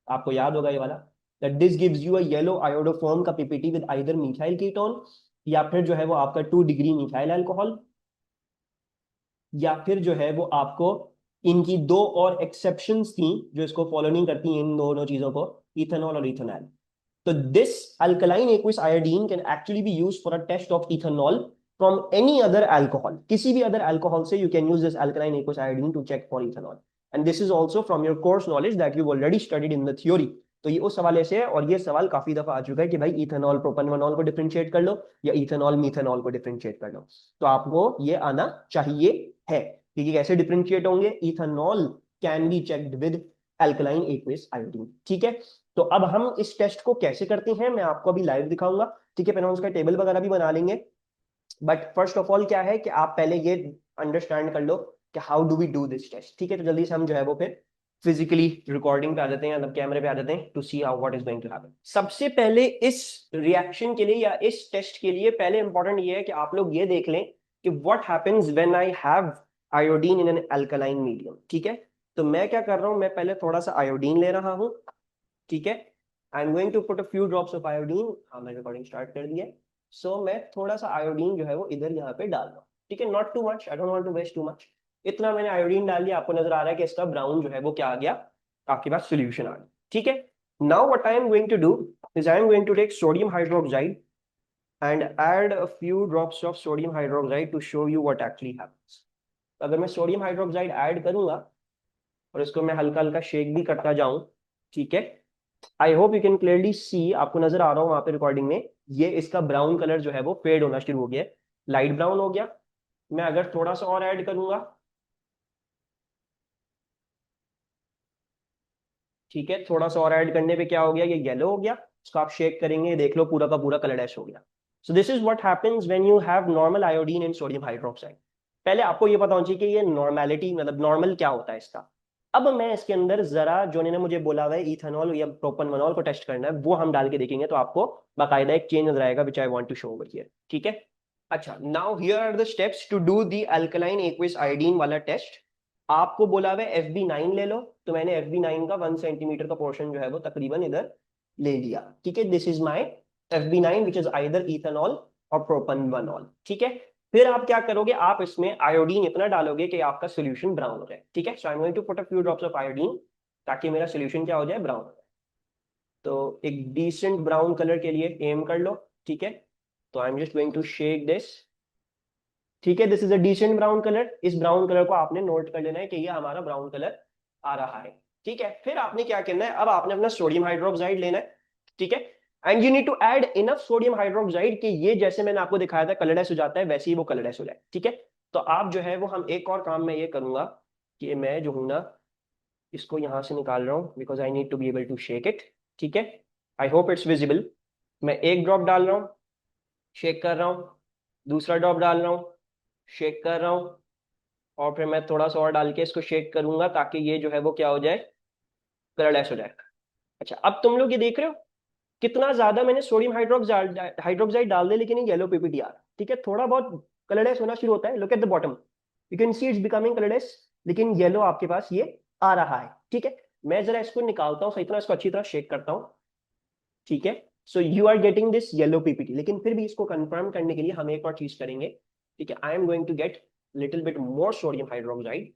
आपको याद होगा ये वाला, that this gives you a yellow iodoform का PPT with either methyl ketone, या फिर जो है वो आपका 2 डिग्री मिथाइल अल्कोहल, या फिर जो है वो आपको इनकी दो और एक्सेप्शंस थी जो इसको फॉलो नहीं करती इन दोनों चीजों को, इथेनॉल और ethanol. So this alkaline aqueous iodine can actually be used for a test of ethanol from any other alcohol. किसी भी other alcohol से you can use this alkaline aqueous iodine to check for ethanol. And this is also from your course knowledge that you've already studied in the theory. तो ये उस हवाले से है, और ये सवाल काफी दफा आ चुका है कि भाई इथेनॉल प्रोपनॉल को डिफरेंशिएट कर लो या इथेनॉल मीथेनॉल को डिफरेंशिएट कर लो। तो आपको ये आना चाहिए है कि ये कैसे डिफरेंशिएट होंगे। Ethanol can be checked with alkaline aqueous iodine. ठीक है, तो अब हम इस टेस्ट को कैसे करते हैं मैं आपको अभी लाइव दिखाऊंगा। ठीक है, पहले हम उसका टेबल वगैरह भी बना लेंगे, बट फर्स्ट ऑफ ऑल क्या है कि आप पहले ये अंडरस्टैंड कर लो कि how do we do this test. ठीक है, तो जल्दी से हम जो है वो फिर फिजिकली रिकॉर्डिंग पे आ जाते हैं, मतलब कैमरे पे आ जाते हैं to see how what is going to happen. सबसे पहले इस रिएक्शन के लिए या इस टेस्ट के लिए पहले इंपॉर्टेंट ये है कि आप लोग ये देख लें कि what happens when I have iodine in an alkaline medium. ठीक है, तो मैं क्या कर रहा हूं, मैं पहले थोड़ा सा आयोडीन ले रहा हूं। ठीक है, I am going to put a few drops of iodine. हाँ, मैं रिकॉर्डिंग स्टार्ट कर दिया। सो मैं थोड़ा सा आयोडीन जो है वो इधर यहाँ पे डाल रहा हूँ। ठीक है, not too much, I don't want to waste too much. इतना मैंने आयोडीन डाल दिया, आपको नजर आ रहा है कि इसका ब्राउन जो है वो क्या आ गया, आपके पास सोल्यूशन आ गया। ठीक है, now what I am going to do is I am going to take sodium hydroxide and add a few drops of sodium hydroxide to show you what actually happens. अगर मैं सोडियम हाइड्रोक्साइड ऐड करूंगा और इसको मैं हल्का हल्का shake भी करता जाऊं, ठीक है, I hope you can clearly सी, आपको नजर आ रहा हूँ वहां पे रिकॉर्डिंग में, ये इसका ब्राउन कलर जो है वो फेड होना शुरू हो गया, लाइट ब्राउन हो गया। मैं अगर थोड़ा सा और ऐड करूंगा, ठीक है, थोड़ा सा और ऐड करने पे क्या हो गया, ये येलो हो गया। इसको आप शेक करेंगे, देख लो पूरा का पूरा कलर डैश हो गया। सो this is what happens when you have normal iodine in sodium hydroxide. पहले आपको ये पता होना चाहिए कि ये नॉर्मेलिटी मतलब नॉर्मल क्या होता है इसका। अब मैं इसके अंदर जरा जो ने मुझे बोला हुआ है इथेनॉल या प्रोपनमनॉल को टेस्ट करना है, वो हम डाल के देखेंगे तो आपको बाकायदा एक चेंज नजर आएगा, which I want to show over here, ठीक है। अच्छा, now here are the steps to do the alkaline aqueous iodine वाला टेस्ट। आपको बोला हुआ है FB9 ले लो, तो मैंने FB9 का 1 सेंटीमीटर का पोर्शन जो है वो तकरीबन इधर ले लिया, ठीक है। This is my FB9 which is either ethanol और प्रोपनमनॉल, ठीक है। फिर आप क्या करोगे, आप इसमें आयोडीन इतना डालोगे कि आपका सोल्यूशन ब्राउन हो जाए, ठीक है। So I am going to put a few drops of iodine ताकि मेरा सोल्यूशन क्या हो जाए, ब्राउन हो जाए। तो एक डिसेंट ब्राउन कलर के लिए एम कर लो, ठीक है। तो I am just going to shake this, ठीक है। This is a decent brown colour. इस ब्राउन कलर को आपने नोट कर लेना है कि ये हमारा ब्राउन कलर आ रहा है, ठीक है। फिर आपने क्या करना है, अब आपने अपना सोडियम हाइड्रोक्साइड लेना है, ठीक है। And you need to add enough sodium hydroxide कि ये जैसे मैंने आपको दिखाया था कलरलेस हो जाता है, वैसे ही वो कलरलेस हो जाए, ठीक है। तो आप जो है वो, हम एक और काम मैं ये करूंगा कि मैं जो हूं ना, इसको यहां से निकाल रहा हूँ because I need to be able to shake it, ठीक है। I hope it's visible. मैं एक ड्रॉप डाल रहा हूँ, शेक कर रहा हूँ, दूसरा ड्रॉप डाल रहा हूँ, शेक कर रहा हूँ, और फिर मैं थोड़ा सा और डाल के इसको शेक करूंगा ताकि ये जो है वो क्या हो जाए, कलरलेस हो जाए। अच्छा, अब तुम लोग ये देख रहे हो कितना ज्यादा मैंने सोडियम हाइड्रोक्साइड हाइड्रोक्साइड डाल दिया, लेकिन ये येलो पीपीटी आ रहा, ठीक है। थोड़ा बहुत कलरलेस होना शुरू होता है, look at the bottom, you can see it's becoming colourless, लेकिन येलो आपके पास ये आ रहा है, ठीक है। मैं जरा इसको निकालता हूँ सही तरह, इसको अच्छी तरह शेक करता हूँ, ठीक है। So you are getting this yellow PPT, लेकिन फिर भी इसको कंफर्म करने के लिए हम एक और चीज करेंगे, ठीक है। I am going to get little bit more sodium hydroxide.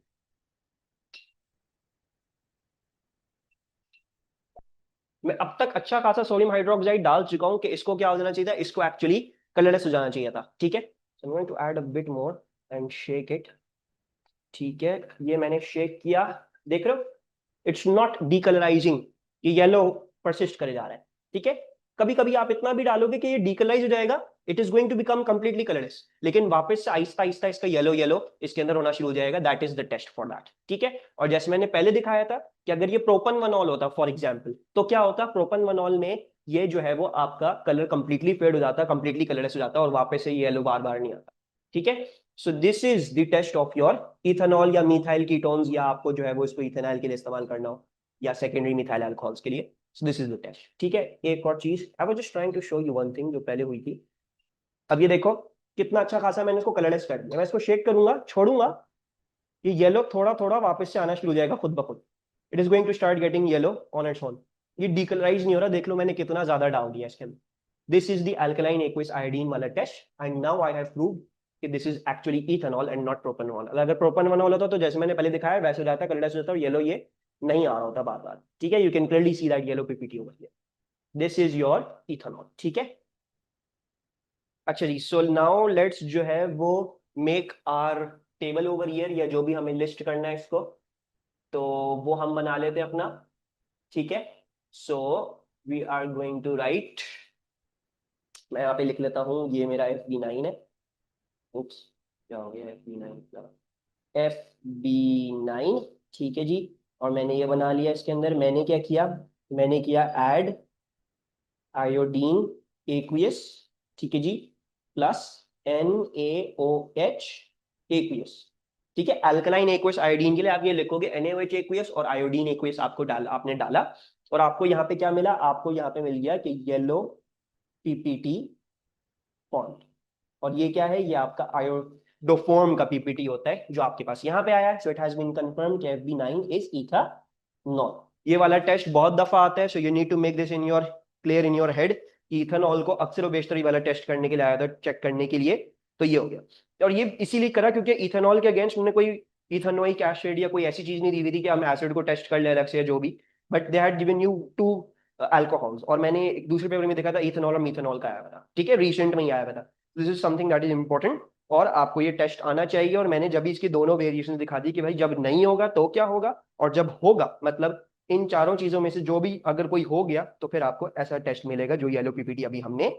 मैं अब तक अच्छा खासा सोडियम हाइड्रोक्साइड डाल चुका हूं कि इसको क्या हो जाना चाहिए था, इसको एक्चुअली कलरलेस हो जाना चाहिए था, ठीक है। So I am going to add a bit more and shake it, ठीक है। ये मैंने शेक किया, देख रहे हो इट्स नॉट डीकलराइजिंग, ये येलो परसिस्ट करे जा रहा है, ठीक है। कभी कभी आप इतना भी डालोगे कि ये डीकलराइज हो जाएगा, it is going to become completely colourless, लेकिन वापस से आहिस्ता आहिस्ता इसका येलो येलो इसके अंदर होना शुरू हो जाएगा, that is the test for that, ठीक है। और जैसे मैंने पहले दिखाया था कि अगर ये प्रोपनमनॉल होता फॉर एग्जाम्पल, तो क्या होता, प्रोपनमनॉल में ये जो है वो आपका कलर कंप्लीटली फेड हो जाता, कंप्लीटली कलरलेस हो जाता और वापस से येलो बार बार नहीं आता, ठीक है। So this is the test of your ethanol या मिथाइल कीटोन्स, या आपको जो है वो इसको इथेनॉल के लिए इस्तेमाल करना हो या सेकेंडरी मिथाइल अल्कोहल्स के लिए। So this is the test, ठीक है। एक और चीज I was just trying to show you one thing जो पहले हुई थी। अब ये देखो कितना अच्छा खासा मैंने इसको कलरलेस कर दिया। मैं इसको शेक करूंगा, छोड़ूंगा, ये येलो थोड़ा थोड़ा वापस से आना शुरू हो जाएगा खुद ब खुद, it is going to start getting yellow on its own. ये डीकलराइज नहीं हो रहा, देख लो मैंने कितना ज्यादा डाल दिया इसके अंदर। This is the alkaline aqueous iodine वाला test and now I have proved कि this is actually ethanol and not propanol. अगर प्रोपेनॉल होता तो जैसे मैंने पहले दिखाया वैसे हो जाता, कलरलेस हो जाता और येलो ये नहीं आ रहा होता बार बार, ठीक है। You can clearly see that yellow PPT over here, this is your ethanol, ठीक है। अच्छा जी, सो नाउ लेट्स जो है वो make our table over here, या जो भी हमें लिस्ट करना है इसको, तो वो हम बना लेते हैं अपना, ठीक है। So we are going to write, मैं यहाँ पे लिख लेता हूँ, ये मेरा FB9 है। उप्स, क्या हो गया, FB9, ठीक है जी। और मैंने ये बना लिया, इसके अंदर मैंने क्या किया, मैंने किया ऐड आयोडीन एक्वियस, ठीक है जी, प्लस NaOH एक्वियस, ठीक है। अल्कलाइन एक्वियस आयोडीन के लिए आप ये लिखोगे NaOH एक्वियस, और आयोडीन एक्वियस आपको डाल आपने डाला, और आपको यहाँ पे क्या मिला, आपको यहाँ पे मिल गया कि येलो पीपीटी फॉन्ट। और ये क्या है, ये आपका आयोडोफॉर्म का पीपीटी होता है जो आपके पास यहाँ पे आया है। So it has been confirm कि FB9 इज इथेनॉल। ये वाला टेस्ट बहुत दफा आता है, so you need to make this in your clear in your head कि इथेनॉल को अक्सर बेशतर वाला टेस्ट करने के लिए आया था, चेक करने के लिए। तो ये हो गया, और ये इसीलिए करा क्योंकि इथेनॉल के अगेंस्ट उन्होंने कोई इथेनोइक एसिड या कोई ऐसी चीज नहीं दी हुई थी कि हम एसिड को टेस्ट कर ले अलग से या जो भी, but they had given you two alcohols, और मैंने एक दूसरे पेपर में देखा था इथेनॉल और मीथेनॉल का आया हुआ था, ठीक है, रिसेंट में ही आया हुआ था। This is something that is important, और आपको ये टेस्ट आना चाहिए। और मैंने जब भी इसकी दोनों वेरिएशन दिखा दी कि भाई जब नहीं होगा तो क्या होगा, और जब होगा मतलब इन चारों चीजों में से जो भी अगर कोई हो गया तो फिर आपको ऐसा टेस्ट मिलेगा जो येलो पीपीटी अभी हमने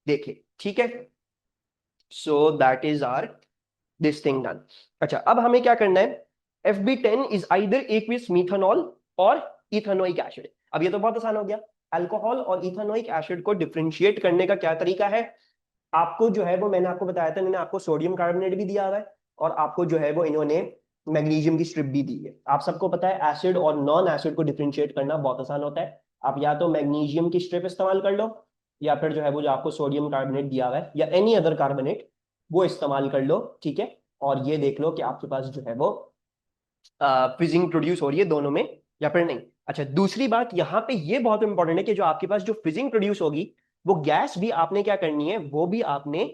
देखे, ठीक है। So that is our this thing done. अच्छा, अब हमें क्या करना है, FB10 is either aqueous methanol or ethanoic acid. अब ये तो बहुत आसान हो गया, अल्कोहल और इथेनोइक एसिड को डिफरेंशिएट करने का क्या तरीका है, आपको जो है वो मैंने आपको बताया था, मैंने आपको सोडियम कार्बोनेट भी दिया हुआ है, और आपको जो है वो इन्होंने मैग्नीशियम की स्ट्रिप भी दी है। आप सबको पता है एसिड और नॉन एसिड को डिफरेंशिएट करना बहुत आसान होता है। आप या तो मैग्नीशियम की स्ट्रिप इस्तेमाल कर लो, या फिर जो है वो जो आपको सोडियम कार्बोनेट दिया हुआ है या एनी अदर कार्बोनेट वो इस्तेमाल कर लो, ठीक है। और ये देख लो कि आपके पास जो है वो फिजिंग प्रोड्यूस हो रही है दोनों में या फिर नहीं। अच्छा, दूसरी बात यहाँ पे ये बहुत इंपॉर्टेंट है कि जो आपके पास जो फिजिंग प्रोड्यूस होगी वो गैस भी आपने क्या करनी है, वो भी आपने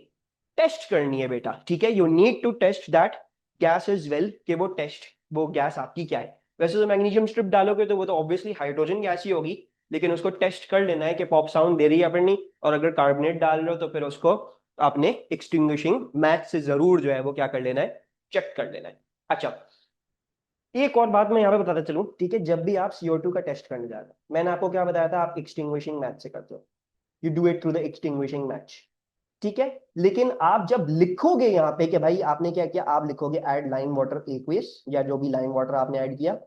टेस्ट करनी है बेटा, ठीक है। You need to test that gas is well, कि वो टेस्ट वो गैस आपकी क्या है। वैसे तो मैग्नीशियम स्ट्रिप डालोगे तो वो तो ऑब्वियसली हाइड्रोजन गैस ही होगी, लेकिन उसको टेस्ट कर लेना है कि पॉप साउंड दे रही है या फिर नहीं। और अगर कार्बोनेट डाल रहे हो तो फिर उसको आपने एक्सटिंग्विशिंग मैच से जरूर जो है वो क्या कर लेना है, चेक कर लेना है। अच्छा, एक और बात मैं यहाँ पे बताता चलूं, ठीक है। जब भी आप CO2 का टेस्ट करने जा रहे हो, मैंने आपको क्या बताया था, आप एक्सटिंग्विशिंग मैच से करते हो, you do it through the extinguishing match, ठीक है। लेकिन आप जब लिखोगे यहाँ पे कि भाई आपने क्या किया, आप लिखोगे ऐड लाइम वाटर एक्वियस, या जो भी लाइम वाटर आपने ऐड किया,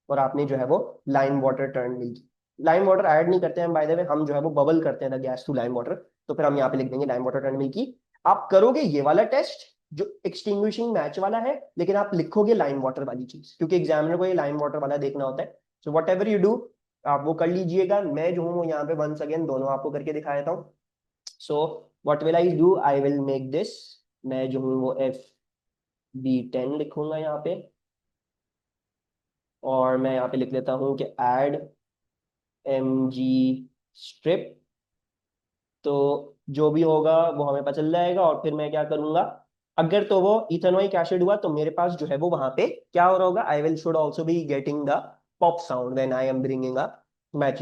और आपने जो है वो लाइम वाटर टर्न मिल की। लाइम वाटर ऐड नहीं करते हैं बाय द वे, हम जो है वो बबल करते हैं गैस टू लाइम वाटर, तो फिर हम यहाँ पे लिख देंगे लाइम वाटर टर्न मिल की। आप करोगे ये वाला टेस्ट जो एक्सटिंग्विशिंग मैच वाला है, लेकिन आप लिखोगे लाइम वाटर वाली चीज, क्योंकि एग्जामिनर को ये लाइम वाटर वाला देखना होता है। So what ever you do, आप वो कर लीजिएगा। मैं जो हूँ वो यहाँ पे वंस अगेन दोनों आपको करके दिखा देता हूँ। So what will I do, I will make this, मैं जो हूँ वो FB10 लिखूंगा यहाँ पे, और मैं यहाँ पे लिख लेता हूँ कि ऐड mg स्ट्रिप। तो जो भी होगा वो हमें पता चल जाएगा, और फिर मैं क्या करूंगा, अगर तो वो इथेनोइक एसिड हुआ तो मेरे पास जो है वो वहां पे क्या हो रहा होगा, I will should also be getting the pop sound when I am bringing a match,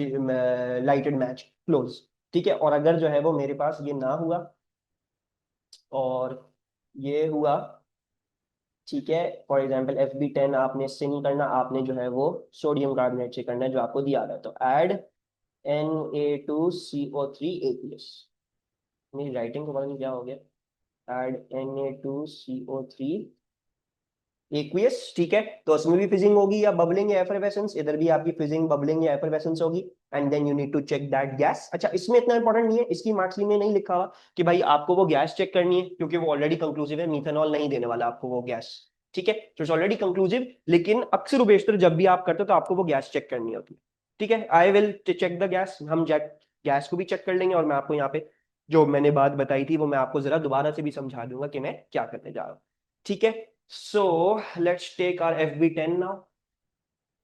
lighted match close, ठीक है। और अगर जो है वो मेरे पास ये ना हुआ और ये हुआ, ठीक है, फॉर एग्जाम्पल FB10 आपने इससे नहीं करना, आपने जो है वो सोडियम कार्बोनेट से करना है जो आपको दिया था, तो ऐड Na2CO3 aqueous, मेरी राइटिंग को पता नहीं क्या हो गया, ऐड Na2CO3 एक्वियस, ठीक है। तो उसमें भी फिजिंग होगी या बबलिंग या एफरवेसेंस, इधर भी आपकी फिजिंग बबलिंग या एफरवेसेंस होगी, and then you need to check that gas. अच्छा, इसमें इतना इंपॉर्टेंट नहीं है, इसकी मार्क्स में नहीं लिखा हुआ कि भाई आपको वो गैस चेक करनी है, क्योंकि वो ऑलरेडी कंक्लूसिव है, मीथेनॉल नहीं देने वाला आपको वो गैस, ठीक है। तो इट्स ऑलरेडी कंक्लूसिव, लेकिन अक्सर बेशतर जब भी आप करते हो तो आपको वो गैस चेक करनी होती है, ठीक है। I will check the gas, हम गैस को भी चेक कर लेंगे, और मैं आपको यहाँ पे जो मैंने बात बताई थी वो मैं आपको जरा दोबारा से भी समझा दूंगा कि मैं क्या करने जा रहा हूँ, ठीक है। So let's take our FB10 now.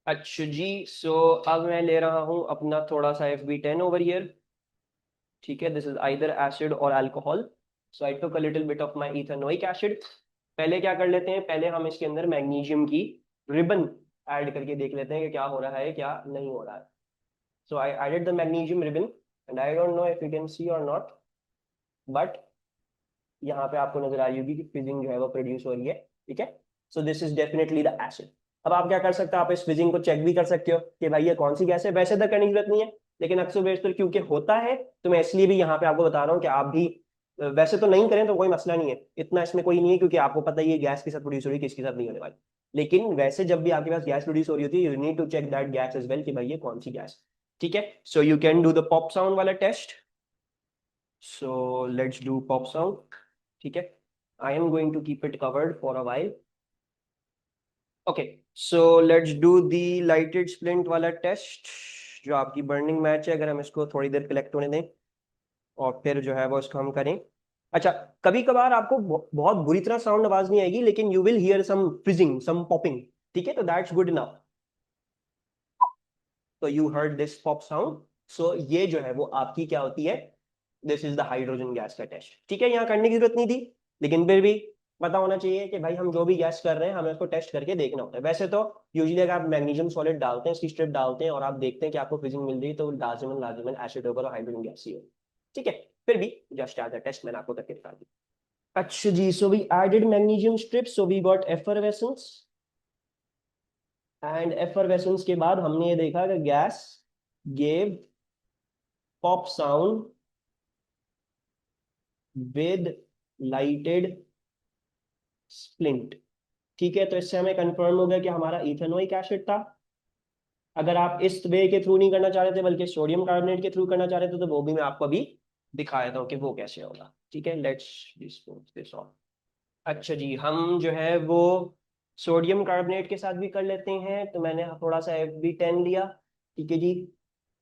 अच्छा जी, सो अब मैं ले रहा हूं अपना थोड़ा सा FB10 ओवर हियर, ठीक है। दिस इज आइदर एसिड और alcohol, so I took a little bit of my ethanoic acid. पहले क्या कर लेते हैं, पहले हम इसके अंदर मैग्नीशियम की रिबन ऐड करके देख लेते हैं कि क्या हो रहा है क्या नहीं हो रहा है। So I added the magnesium ribbon, and I don't know if you can see or not, but यहाँ पे आपको नजर आ रही होगी कि फिजिंग जो है वो प्रोड्यूस हो रही है, ठीक है। So this is definitely the acid. अब आप क्या कर सकते हो, आप इस फिजिंग को चेक भी कर सकते हो कि भाई ये कौन सी गैस है। वैसे तो करने की जरूरत नहीं है, लेकिन अक्सर बेशतर क्योंकि होता है तो मैं इसलिए भी यहाँ पे आपको बता रहा हूँ कि आप भी वैसे तो नहीं करें तो कोई मसला नहीं है, इतना इसमें कोई नहीं है, क्योंकि आपको पता है ये गैस के साथ प्रोड्यूस हो रही है, किसके साथ नहीं होने वाली। लेकिन वैसे जब भी आपके पास गैस प्रोड्यूस हो रही होती है, you need to check that gas as well कि भाई ये कौन सी गैस, ठीक है। So you can do the pop sound वाला test. So let's do pop sound, ठीक है। I am going to keep it covered for a while. Okay, so let's do the lighted splint वाला test, जो आपकी burning match है। अगर हम इसको थोड़ी देर कलेक्ट होने दें और फिर जो है वो इसको हम करें। अच्छा, कभी कभार आपको बहुत बुरी तरह साउंड आवाज नहीं आएगी, लेकिन you will hear some fizzing some popping, ठीक है, तो दैट्स गुड इनफ। तो you heard this pop sound, so ये जो है वो आपकी क्या होती है, this is the hydrogen gas का टेस्ट, ठीक है। यहाँ करने की जरूरत नहीं थी, लेकिन फिर भी पता होना चाहिए कि भाई हम जो भी गैस कर रहे हैं हमें उसको टेस्ट करके देखना होता है। वैसे तो यूजुअली अगर आप मैग्नीशियम सॉलिड डालते हैं, इसकी स्ट्रिप डालते हैं और आप देखते हैं कि आपको फिजिंग मिल रही है, तो लाजिमन लाजिमन एसिड होगा और हाइड्रोजन गैस ही हो। ठीक है, फिर भी जस्ट एज अ टेस्ट मैंने आपको करके दिखा दिया। अच्छा जी, so we added magnesium strips, so we got effervescence, and effervescence के बाद हमने ये देखा कि gas gave pop sound with lighted splint. ठीक है, तो इससे हमें कंफर्म हो गया कि हमारा इथेनोइक एसिड था। अगर आप इस वे के थ्रू नहीं करना चाह रहे थे बल्कि सोडियम कार्बोनेट के थ्रू करना चाह रहे थे, तो वो भी मैं आपको अभी दिखा देता हूँ कि वो कैसे होगा। ठीक है, लेट्स डिस्पोज दिस ऑफ। अच्छा जी, हम जो है वो सोडियम कार्बोनेट के साथ भी कर लेते हैं, तो मैंने थोड़ा सा Fb10 लिया। ठीक है जी,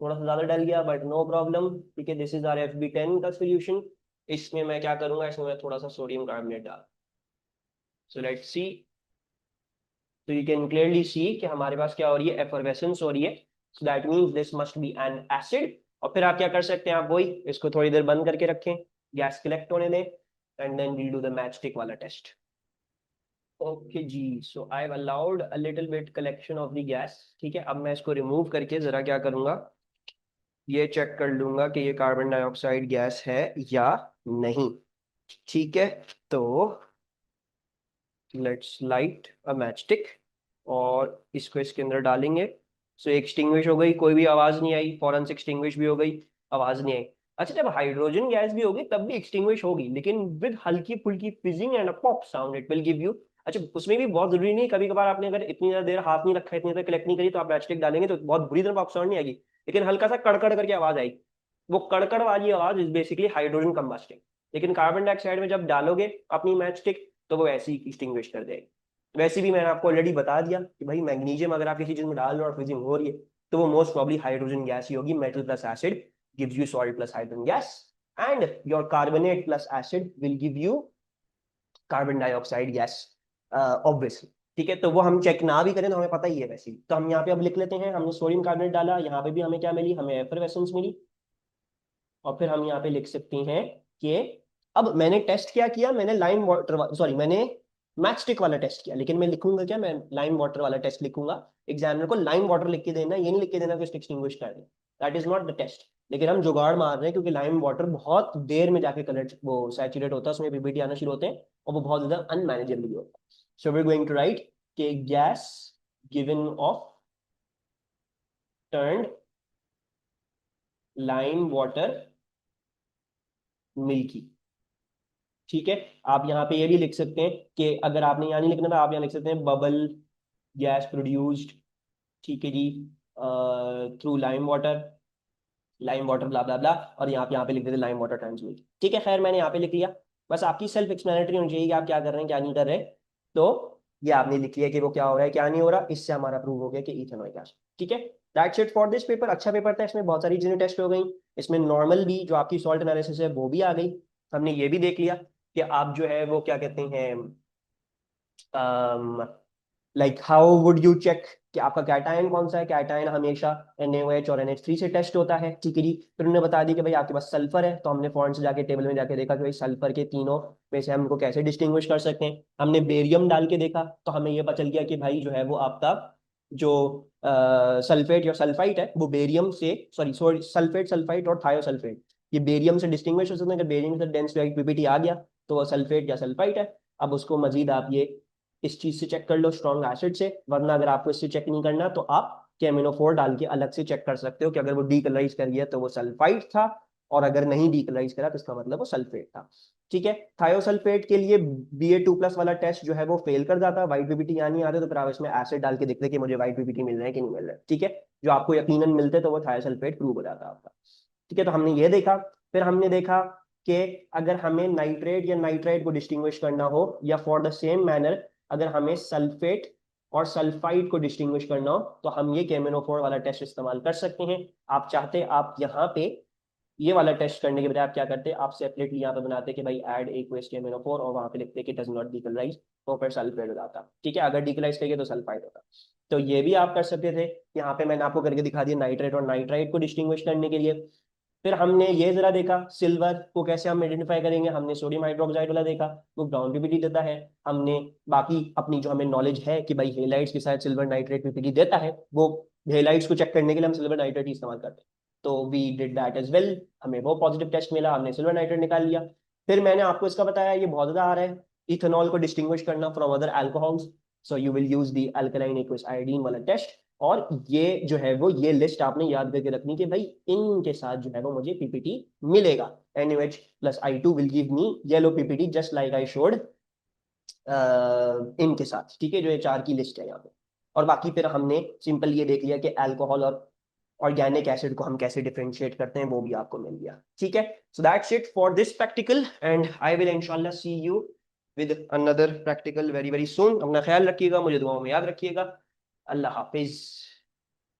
थोड़ा सा ज्यादा डल गया बट नो प्रॉब्लम। ठीक है, दिस इज आर Fb10 का सोल्यूशन। इसमें मैं क्या करूंगा, इसमें मैं थोड़ा सा सोडियम कार्बोनेट डाल। सो लेट्स सी, तो यू कैन क्लियरली सी कि हमारे पास क्या हो रही है, एफरवेसेंस हो रही है। So that means this must be N acid. और फिर आप क्या कर सकते हैं, आप वही इसको थोड़ी देर बंद करके रखें, गैस कलेक्ट होने दें, and then we'll do the match stick वाला टेस्ट। ओके जी, so I have allowed a little bit collection of the gas. ठीक है, अब मैं इसको रिमूव करके जरा क्या करूंगा, ये चेक कर लूंगा कि ये कार्बन डाइऑक्साइड गैस है या नहीं। ठीक है, तो let's light a match stick और इसको इसके अंदर डालेंगे। सो एक्सटिंग्विश हो गई, कोई भी आवाज नहीं आई, फौरन से एक्सटिंग्विश भी हो गई, आवाज नहीं आई। अच्छा, जब हाइड्रोजन गैस भी होगी तब भी एक्सटिंग्विश होगी, लेकिन विद हल्की फुल्की fizzing and a pop sound it will give you. अच्छा, उसमें भी बहुत जरूरी नहीं, कभी कभार आपने अगर इतनी ज्यादा देर हाथ नहीं रखा, इतनी देर कलेक्ट नहीं करी, तो आप मैचस्टिक डालेंगे तो बहुत बुरी तरह पॉप साउंड नहीं आएगी, लेकिन हल्का सा कड़कड़ करके आवाज आएगी। वो कड़कड़ वाली आवाज इज बेसिकली हाइड्रोजन कंबस्टिंग। लेकिन कार्बन डाइऑक्साइड में जब डालोगे अपनी मैच स्टिक, तो वो ऐसे ही एक्सटिंग्विश कर देगी। वैसे भी मैंने आपको ऑलरेडी बता दिया कि भाई मैग्नीशियम अगर आप किसी चीज में डाल रहे हो और फ्रीजिंग हो रही है, तो वो मोस्ट प्रॉब्ली हाइड्रोजन गैस ही होगी। Metal plus acid gives you salt plus hydrogen gas, and your carbonate plus acid will give you carbon dioxide gas, obviously. ठीक है, तो वो हम चेक ना भी करें तो हमें पता ही है वैसे ही। तो हम यहाँ पे अब लिख लेते हैं, हमने सोडियम कार्बोनेट डाला, यहाँ पे भी हमें क्या मिली, हमें एफरवेसेंस मिली। और फिर हम यहाँ पे लिख सकते हैं कि अब मैंने टेस्ट क्या किया, मैंने लाइम वाटर, सॉरी मैंने मैच स्टिक वाला टेस्ट किया, लेकिन मैं लिखूंगा क्या, मैं लाइम वाटर वाला टेस्ट लिखूंगा। एग्जामिनर को लाइम वाटर लिख के देना, ये नहीं लिख के देना कि उसको एक्सटिंग्विश कर दे, that is not the test. लेकिन हम जुगाड़ मार रहे हैं क्योंकि लाइम वाटर बहुत देर में जाके कलर वो सैचुरेट होता है, उसमें पीपीटी आना शुरू होते हैं और वो बहुत ज्यादा अनमैनेजेबल होता है। So we going to write कि gas given off turned lime water milky. ठीक है, आप यहाँ पे ये भी लिख सकते हैं कि अगर आपने यहाँ नहीं लिखना था, आप यहाँ लिख सकते हैं बबल गैस प्रोड्यूस्ड, ठीक है जी, थ्रू लाइम वाटर ब्ला ब्ला ब्ला, और यहाँ पे लिख देते लाइम वाटर टाइम्स मिल्क। ठीक है, खैर मैंने यहाँ पे लिख लिया। बस आपकी सेल्फ एक्सप्लेनेटरी होनी चाहिए कि आप क्या कर रहे हैं क्या नहीं कर रहे। तो ये आपने लिख लिया कि वो क्या हो रहा है क्या नहीं हो रहा, इससे हमारा प्रूव हो गया कि इथेनॉइक एसिड। ठीक है, that's it for this paper. अच्छा पेपर था, इसमें बहुत सारी चीजें टेस्ट हो गई। इसमें नॉर्मल भी जो आपकी सॉल्ट एनालिसिस है वो भी आ गई। हमने ये भी देख लिया कि आप जो है वो क्या कहते हैं, like how would you check कि आपका कैटायन कौन सा है। कैटायन हमेशा NaOH और NH3 से टेस्ट होता है। ठीक है जी, फिर उन्होंने बता दी कि भाई आपके पास सल्फर है, तो हमने फॉरेन से जाके टेबल में जाके देखा कि भाई सल्फर के तीनों में से हम इनको कैसे डिस्टिंग्विश कर सकते हैं। हमने बेरियम डाल के देखा तो हमें ये पता चल गया कि भाई जो है वो आपका जो सल्फेट या सल्फाइट है वो बेरियम से, सॉरी सॉरी सल्फेट सल्फाइट और थायोसल्फेट, ये बेरियम से डिस्टिंग्विश हो सकते हैं। अगर बेरियम से डेंस पीपीटी आ गया तो वो सल्फेट या सल्फाइट है। अब उसको मजीद आप ये इस चीज से चेक कर लो, स्ट्रॉन्ग एसिड से, वरना अगर आपको इससे चेक नहीं करना तो आप केमिनोफोर डाल के अलग से चेक कर सकते हो कि अगर वो डीकलराइज कर गया तो वो सल्फाइड था, और अगर नहीं डीकलराइज करा तो इसका मतलब वो सल्फेट था। ठीक है, थायोसल्फेट के लिए Ba2+ वाला टेस्ट जो है वो फेल कर जाता है, व्हाइट पीपीटी यहाँ नहीं आते, तो फिर आप इसमें एसिड डाल के देखते कि मुझे व्हाइट पीपीटी मिल रहा है कि नहीं मिल रहा है। ठीक है, जो आपको यकीनन मिलते तो वो थायोसल्फेट प्रूव हो जाता है आपका। ठीक है, तो हमने ये देखा। फिर हमने देखा कि अगर हमें नाइट्रेट या नाइट्राइट को डिस्टिंग्विश करना हो, या फॉर द सेम मैनर अगर हमें सल्फेट और सल्फाइड को डिस्टिंग्विश करना हो, तो हम ये केमिनोफोर वाला टेस्ट इस्तेमाल कर सकते हैं। आप चाहते आप यहाँ पे ये वाला टेस्ट करने के बजाय आप क्या करते, आप सेपरेटली यहाँ पे बनाते कि भाई ऐड एक्वस केमिनोफोर, और वहां पे लिखते कि डज नॉट डीकलराइज, तो फिर सल्फेट हो जाता। ठीक है, अगर डीकलराइज करिए तो सल्फाइड होता। तो ये भी आप कर सकते थे। यहाँ पे मैंने आपको करके दिखा दिया नाइट्रेट और नाइट्राइट को डिस्टिंग्विश करने के लिए। फिर हमने ये जरा देखा सिल्वर को कैसे हम आइडेंटिफाई करेंगे, हमने सोडियम हाइड्रोक्साइड वाला देखा, वो ब्राउन पीपीटी देता है। हमने बाकी अपनी जो हमें नॉलेज है कि भाई हेलाइट्स के साथ सिल्वर नाइट्रेट पीपीटी देता है, वो हेलाइट्स को चेक करने के लिए हम सिल्वर नाइट्रेट ही इस्तेमाल करते हैं। तो we did that as well, हमें वो पॉजिटिव टेस्ट मिला, हमने सिल्वर नाइट्रेट निकाल लिया। फिर मैंने आपको इसका बताया, ये बहुत ज्यादा आ रहा है, इथेनॉल को डिस्टिंग्विश करना from other alcohols. So you will use the alkaline aqueous iodine वाला टेस्ट। और ये जो है वो ये लिस्ट आपने याद करके रखनी कि भाई इनके साथ जो है वो मुझे पीपीटी मिलेगा। NaOH plus I2 will give me yellow PPT just like I showed इनके साथ, ठीक है, जो ये चार की लिस्ट है यहाँ पे। और बाकी फिर हमने सिंपल ये देख लिया कि अल्कोहल और ऑर्गेनिक एसिड को हम कैसे डिफरेंशिएट करते हैं, वो भी आपको मिल गया, ठीक है। So that's it for this practical and I will इंशाल्लाह see you with another practical very very soon. अपना ख्याल रखिएगा, मुझे दुआओं में याद रखिएगा। अल्लाह हाफिज।